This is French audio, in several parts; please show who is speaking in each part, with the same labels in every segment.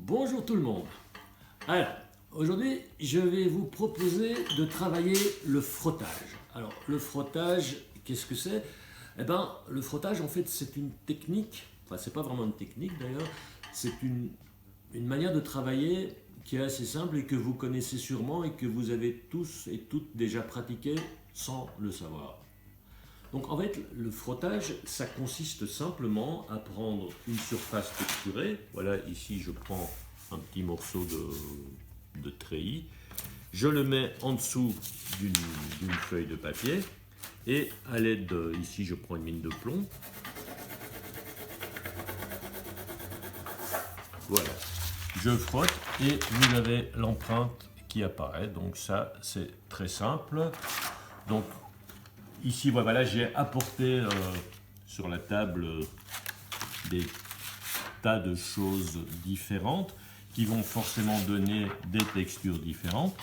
Speaker 1: Bonjour tout le monde. Alors, aujourd'hui, je vais vous proposer de travailler le frottage. Alors, le frottage, qu'est-ce que c'est? Eh bien, le frottage, en fait, c'est une technique, enfin, c'est pas vraiment une technique d'ailleurs, c'est une manière de travailler qui est assez simple et que vous connaissez sûrement et que vous avez tous et toutes déjà pratiqué sans le savoir. Donc en fait, le frottage, ça consiste simplement à prendre une surface texturée. Voilà, ici je prends un petit morceau de treillis. Je le mets en dessous d'une feuille de papier. Et à l'aide, ici je prends une mine de plomb. Voilà, je frotte et vous avez l'empreinte qui apparaît. Donc ça, c'est très simple. Donc ici, voilà, j'ai apporté sur la table des tas de choses différentes qui vont forcément donner des textures différentes.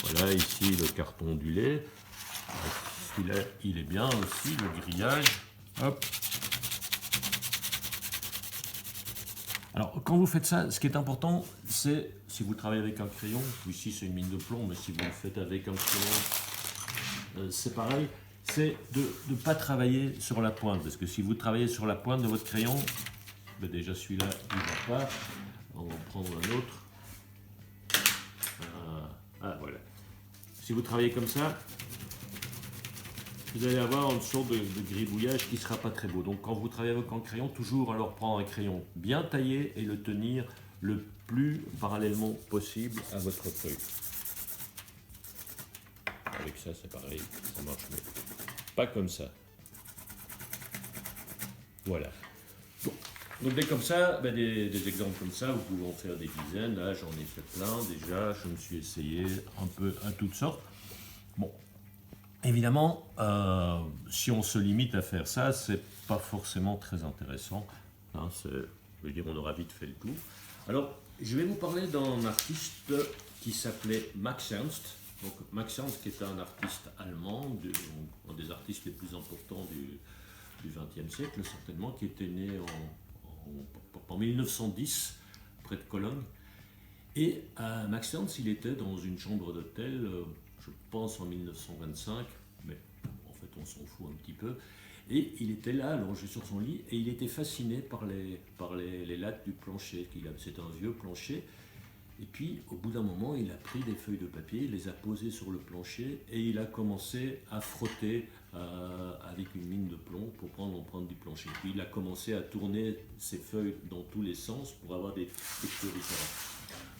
Speaker 1: Voilà, ici le carton ondulé. Celui-là, il est bien aussi, le grillage. Hop. Alors, quand vous faites ça, ce qui est important, c'est, si vous travaillez avec un crayon, ici c'est une mine de plomb, mais si vous le faites avec un crayon, c'est pareil, c'est de ne pas travailler sur la pointe, parce que si vous travaillez sur la pointe de votre crayon, ben déjà celui-là, il ne va pas. On va en prendre un autre. Voilà. Si vous travaillez comme ça, vous allez avoir une sorte de gribouillage qui ne sera pas très beau. Donc quand vous travaillez avec un crayon, toujours alors prendre un crayon bien taillé et le tenir le plus parallèlement possible à votre feuille. Avec ça, c'est pareil, ça marche mieux. Pas comme ça. Voilà. Bon. Donc dès comme ça, ben des exemples comme ça, vous pouvez en faire des dizaines. Là, j'en ai fait plein déjà. Je me suis essayé un peu à toutes sortes. Bon. Évidemment, si on se limite à faire ça, c'est pas forcément très intéressant. Hein, je veux dire, on aura vite fait le tour. Alors, je vais vous parler d'un artiste qui s'appelait Max Ernst. Donc, Max Ernst, qui est un artiste allemand, un des artistes les plus importants du XXe siècle, certainement, qui était né en 1910, près de Cologne. Et Max Ernst, il était dans une chambre d'hôtel, je pense en 1925, mais en fait on s'en fout un petit peu, et il était là, allongé sur son lit, et il était fasciné par les lattes du plancher. C'est un vieux plancher, et puis au bout d'un moment, il a pris des feuilles de papier, il les a posées sur le plancher, et il a commencé à frotter avec une mine de plomb pour prendre l'empreinte du plancher. Puis il a commencé à tourner ses feuilles dans tous les sens pour avoir des textures différentes.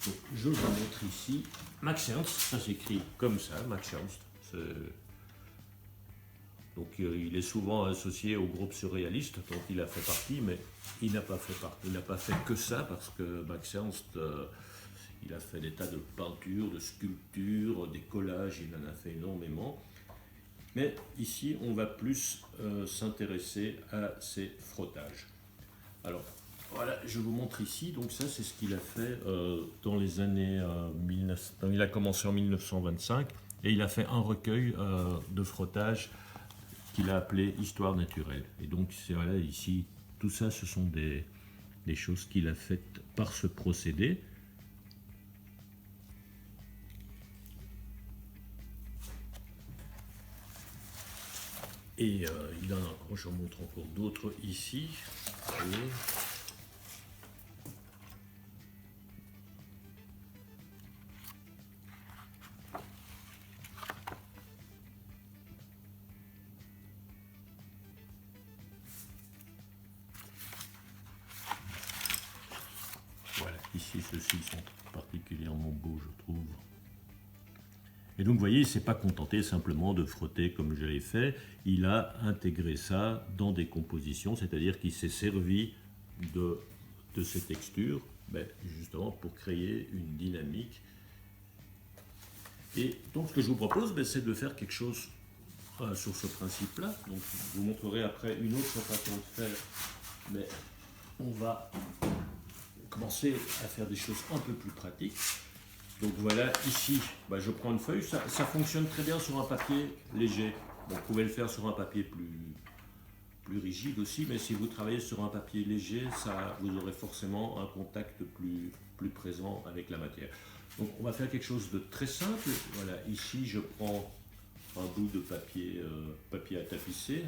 Speaker 1: Donc, je vous montre ici Max Ernst, ça s'écrit comme ça, Max Ernst. Donc il est souvent associé au groupe surréaliste dont il a fait partie, mais il n'a pas fait que ça, parce que Max Ernst, il a fait des tas de peintures, de sculptures, des collages, il en a fait énormément. Mais ici, on va plus s'intéresser à ces frottages. Alors, voilà, je vous montre ici, donc ça c'est ce qu'il a fait dans les années 1900, il a commencé en 1925 et il a fait un recueil de frottage qu'il a appelé Histoire naturelle. Et donc voilà, ici, tout ça ce sont des choses qu'il a faites par ce procédé. Et j'en montre encore d'autres ici. Voyez. Voilà, ici ceux-ci sont particulièrement beaux, je trouve. Et donc vous voyez, il ne s'est pas contenté simplement de frotter comme je l'ai fait, il a intégré ça dans des compositions, c'est-à-dire qu'il s'est servi de ces textures, justement pour créer une dynamique. Et donc ce que je vous propose, c'est de faire quelque chose sur ce principe-là. Donc je vous montrerai après une autre façon de faire, mais on va commencer à faire des choses un peu plus pratiques. Donc voilà, ici, je prends une feuille, ça fonctionne très bien sur un papier léger. Bon, vous pouvez le faire sur un papier plus rigide aussi, mais si vous travaillez sur un papier léger, ça, vous aurez forcément un contact plus présent avec la matière. Donc on va faire quelque chose de très simple. Voilà, ici je prends un bout de papier, papier à tapisser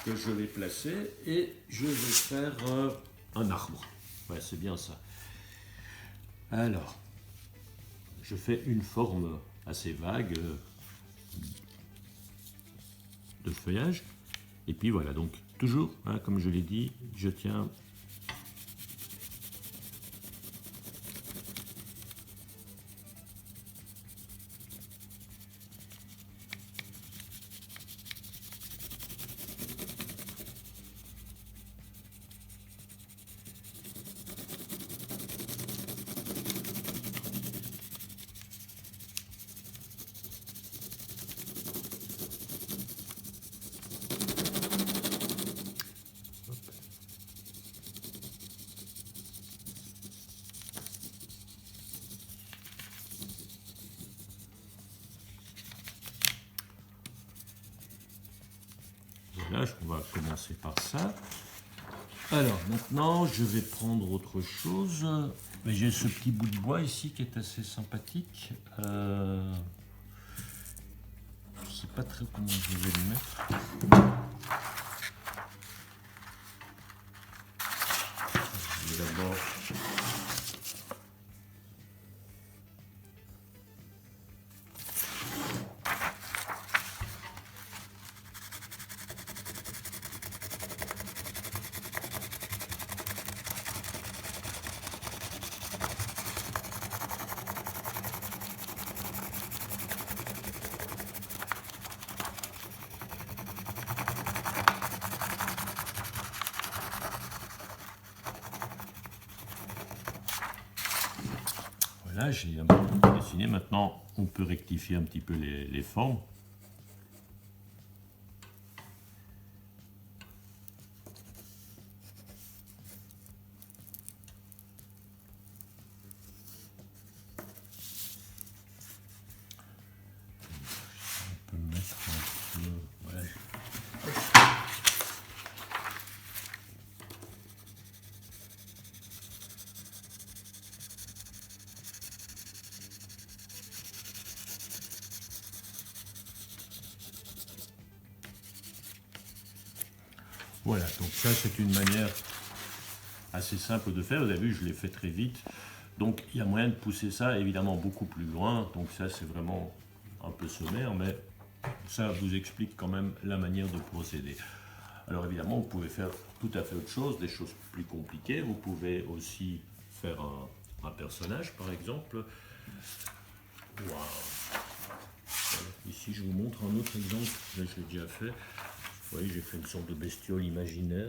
Speaker 1: que je vais placer et je vais faire un arbre. Ouais, c'est bien ça. Alors, je fais une forme assez vague de feuillage. Et puis voilà, donc toujours, hein, comme je l'ai dit, je tiens Là, on va commencer par ça. Alors, maintenant, je vais prendre autre chose. Mais j'ai ce petit bout de bois ici qui est assez sympathique. Je ne sais pas très comment je vais le mettre. D'abord, voilà, j'ai un peu dessiné. Maintenant, on peut rectifier un petit peu les formes. On peut mettre un peu... Voilà. Voilà, donc ça c'est une manière assez simple de faire. Vous avez vu, je l'ai fait très vite. Donc il y a moyen de pousser ça évidemment beaucoup plus loin. Donc ça c'est vraiment un peu sommaire, mais ça vous explique quand même la manière de procéder. Alors évidemment, vous pouvez faire tout à fait autre chose, des choses plus compliquées. Vous pouvez aussi faire un personnage par exemple. Wow. Ici je vous montre un autre exemple, là, je l'ai déjà fait. Vous voyez, j'ai fait une sorte de bestiole imaginaire.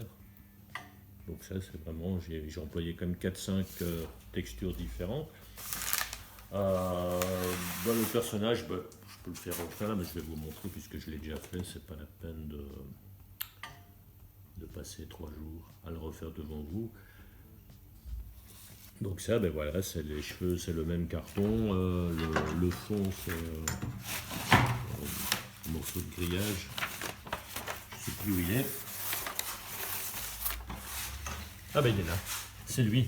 Speaker 1: Donc ça, c'est vraiment, j'ai employé quand même 4-5 textures différentes. Le personnage, je peux le faire refaire, mais je vais vous montrer puisque je l'ai déjà fait. C'est pas la peine de passer 3 jours à le refaire devant vous. Donc ça, voilà, c'est les cheveux, c'est le même carton. Le fond, c'est un morceau de grillage. Je ne sais plus où il est. Ah ben il est là, c'est lui.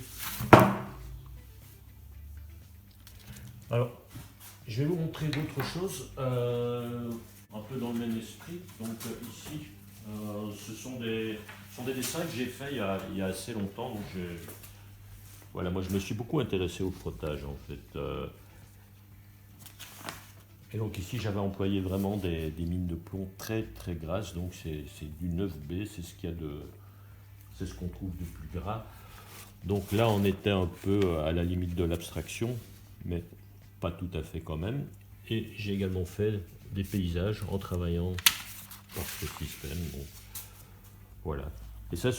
Speaker 1: Alors, je vais vous montrer d'autres choses, un peu dans le même esprit. Donc ici, ce sont des dessins que j'ai faits il y a assez longtemps. Donc voilà, moi je me suis beaucoup intéressé au frottage en fait. Et donc ici j'avais employé vraiment des mines de plomb très très grasses. Donc c'est du 9B, c'est ce qu'il y a de... C'est ce qu'on trouve de plus gras. Donc là, on était un peu à la limite de l'abstraction, mais pas tout à fait quand même. Et j'ai également fait des paysages en travaillant par ce système. Bon, voilà. Et ça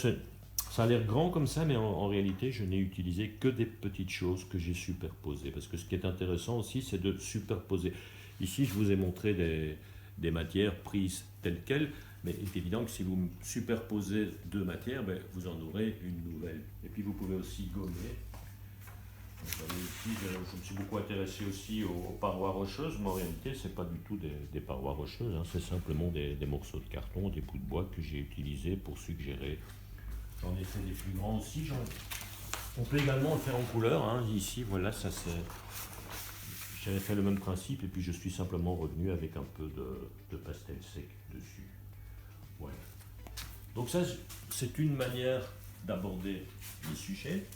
Speaker 1: a l'air grand comme ça, mais en réalité, je n'ai utilisé que des petites choses que j'ai superposées. Parce que ce qui est intéressant aussi, c'est de superposer. Ici, je vous ai montré des matières prises telles quelles. Mais il est évident que si vous superposez deux matières, vous en aurez une nouvelle. Et puis vous pouvez aussi gommer Ici, je me suis beaucoup intéressé aussi aux parois rocheuses, mais en réalité, ce n'est pas du tout des parois rocheuses, hein, c'est simplement des morceaux de carton, des bouts de bois que j'ai utilisés pour suggérer. J'en ai fait des plus grands aussi. On peut également le faire en couleur. Hein. Ici, voilà, ça c'est. J'avais fait le même principe et puis je suis simplement revenu avec un peu de pastel sec dessus. Voilà. Donc ça, c'est une manière d'aborder les sujets.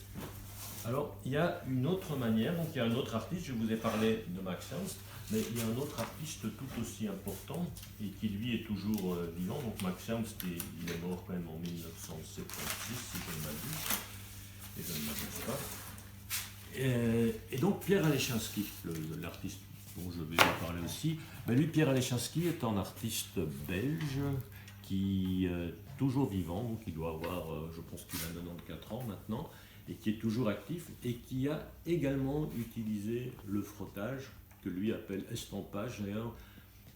Speaker 1: Alors, il y a une autre manière, donc il y a un autre artiste, je vous ai parlé de Max Ernst, mais il y a un autre artiste tout aussi important et qui lui est toujours vivant. Donc Max Ernst, il est mort quand même en 1976, si je ne m'abuse, et je ne m'abuse pas. Et donc Pierre Alechinsky, l'artiste dont je vais vous parler aussi, ben lui, Pierre Alechinsky est un artiste belge qui est toujours vivant, donc il doit avoir, je pense qu'il a 94 ans maintenant, et qui est toujours actif et qui a également utilisé le frottage, que lui appelle estampage d'ailleurs,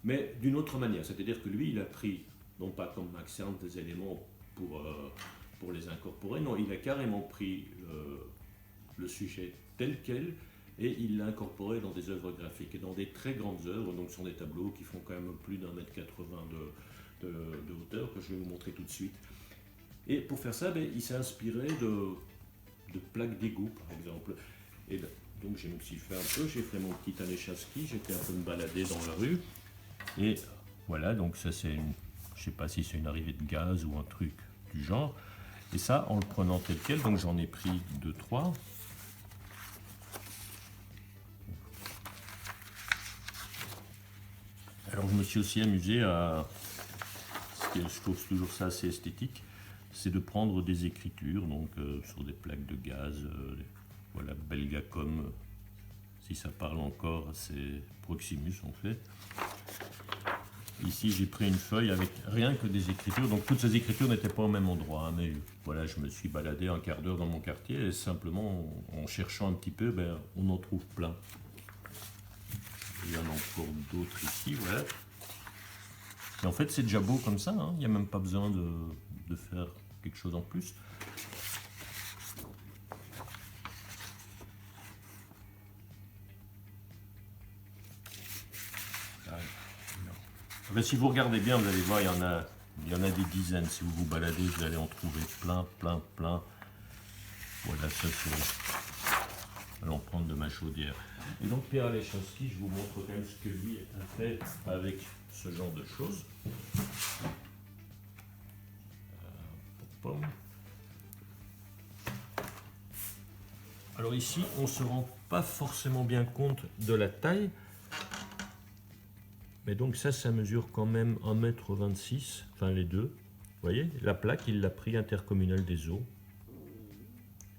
Speaker 1: mais d'une autre manière. C'est-à-dire que lui, il a pris, non pas comme Max Ernst, des éléments pour les incorporer, non, il a carrément pris le sujet tel quel et il l'a incorporé dans des œuvres graphiques et dans des très grandes œuvres, donc ce sont des tableaux qui font quand même plus d'1,80 m de hauteur, que je vais vous montrer tout de suite. Et pour faire ça, ben, il s'est inspiré de plaques d'égout, par exemple. Et ben, donc j'ai me suis fait un peu, j'ai fait mon petit Alechinsky, j'étais un peu me balader dans la rue, et voilà, donc ça c'est une, je sais pas si c'est une arrivée de gaz ou un truc du genre, et ça en le prenant tel quel, donc j'en ai pris 2-3. Alors je me suis aussi amusé à, je trouve toujours ça assez esthétique, c'est de prendre des écritures, donc sur des plaques de gaz, voilà, Belgacom, si ça parle encore, c'est Proximus en fait. Ici j'ai pris une feuille avec rien que des écritures, donc toutes ces écritures n'étaient pas au même endroit, hein, mais voilà, je me suis baladé un quart d'heure dans mon quartier et simplement en cherchant un petit peu, ben, on en trouve plein. Il y en a encore d'autres ici, voilà. Et en fait c'est déjà beau comme ça, hein, il n'y a même pas besoin de faire quelque chose en plus. Ben, si vous regardez bien, vous allez voir, il y en a des dizaines. Si vous vous baladez, vous allez en trouver plein. Voilà, ça c'est... Allons prendre de ma chaudière. Et donc Pierre Alechinsky, je vous montre quand même ce que lui a fait avec ce genre de choses. Alors ici, on ne se rend pas forcément bien compte de la taille. Mais donc ça mesure quand même 1,26 m, enfin les deux. Vous voyez, la plaque, il l'a pris intercommunal des eaux.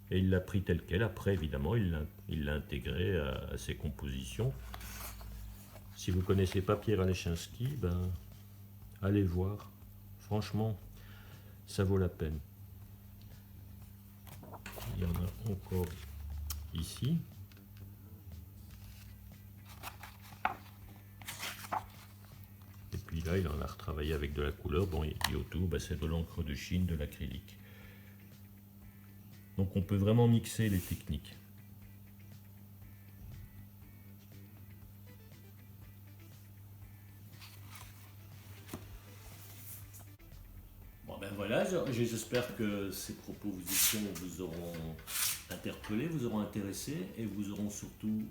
Speaker 1: Et il l'a pris tel quel. Après, évidemment, il l'a intégré à ses compositions. Si vous ne connaissez pas Pierre Alechinsky, ben, allez voir. Franchement, ça vaut la peine. Il y en a encore ici. Et puis là, il en a retravaillé avec de la couleur. Bon, et autour, ben, c'est de l'encre de Chine, de l'acrylique. Donc on peut vraiment mixer les techniques. Bon ben voilà, j'espère que ces propositions vous auront interpellé, vous auront intéressé et vous auront surtout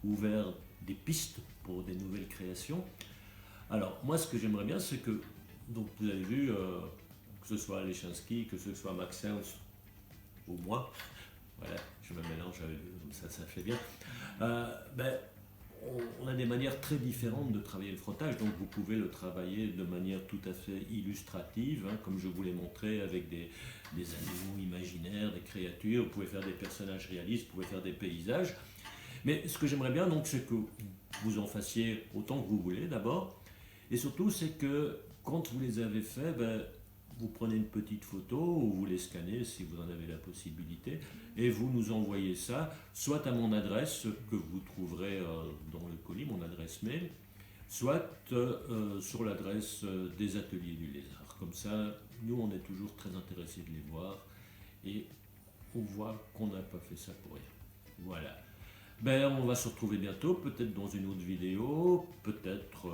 Speaker 1: ouvert des pistes pour des nouvelles créations. Alors moi ce que j'aimerais bien c'est que, donc vous avez vu, que ce soit Alechinsky, que ce soit Max Ernst ou moi, voilà, je me mélange avec eux, comme ça fait bien. Ben, on a des manières très différentes de travailler le frottage, donc vous pouvez le travailler de manière tout à fait illustrative, hein, comme je vous l'ai montré, avec des animaux imaginaires, des créatures, vous pouvez faire des personnages réalistes, vous pouvez faire des paysages. Mais ce que j'aimerais bien, donc, c'est que vous en fassiez autant que vous voulez d'abord, et surtout, c'est que quand vous les avez faits, ben, vous prenez une petite photo ou vous les scannez si vous en avez la possibilité et vous nous envoyez ça soit à mon adresse que vous trouverez dans le colis, mon adresse mail, soit sur l'adresse des ateliers du Lézard. Comme ça, nous on est toujours très intéressés de les voir et on voit qu'on n'a pas fait ça pour rien. Voilà. Ben, on va se retrouver bientôt, peut-être dans une autre vidéo, peut-être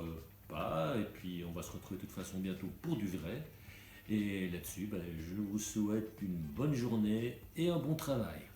Speaker 1: pas, et puis on va se retrouver de toute façon bientôt pour du vrai. Et là-dessus, ben, je vous souhaite une bonne journée et un bon travail.